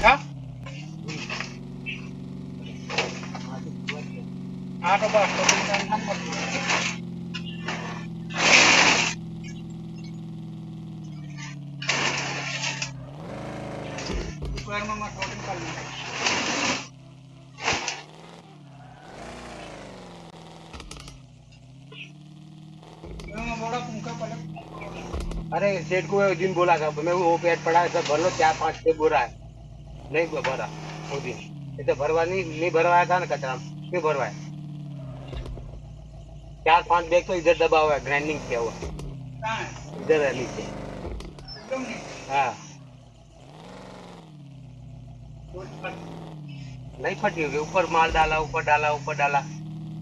હા હા તો બસ તો સ્ક્વેરમાં માં પ્રોટીન કાઢી बड़ा पंखा पलट अरे सेठ को एक दिन बोला था मैं वो पेट पड़ा है सब भर लो 4-5 बोरा है नहीं भरा वो दिन ऐसे भरवा नहीं भरवाया था ना कचरा क्यों भरवाया 4-5 बैग तो इधर दबा हुआ है ग्राइंडिंग किया हुआ कहाँ है इधर है नीचे एकदम नीचे हाँ वो फट- नहीं फटी होगी ऊपर माल डाला ऊपर डाला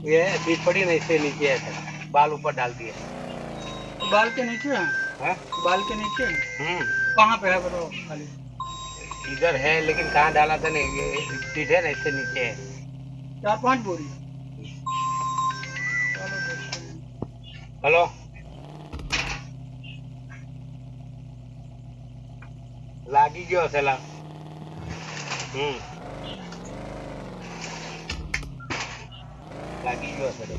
ये बीज पड़ी ना इससे नीचे है सर बाल ऊपर डाल दिए बाल के नीचे है हैं बाल के नीचे हम्म कहाँ पे है बताओ खाली इधर है लेकिन कहाँ डाला था नहीं ये सीधे ना इससे नीचे है 4-5 बोरी चलो देखते हैं हेलो लागी गयो हसेला લાગી ગયો હશે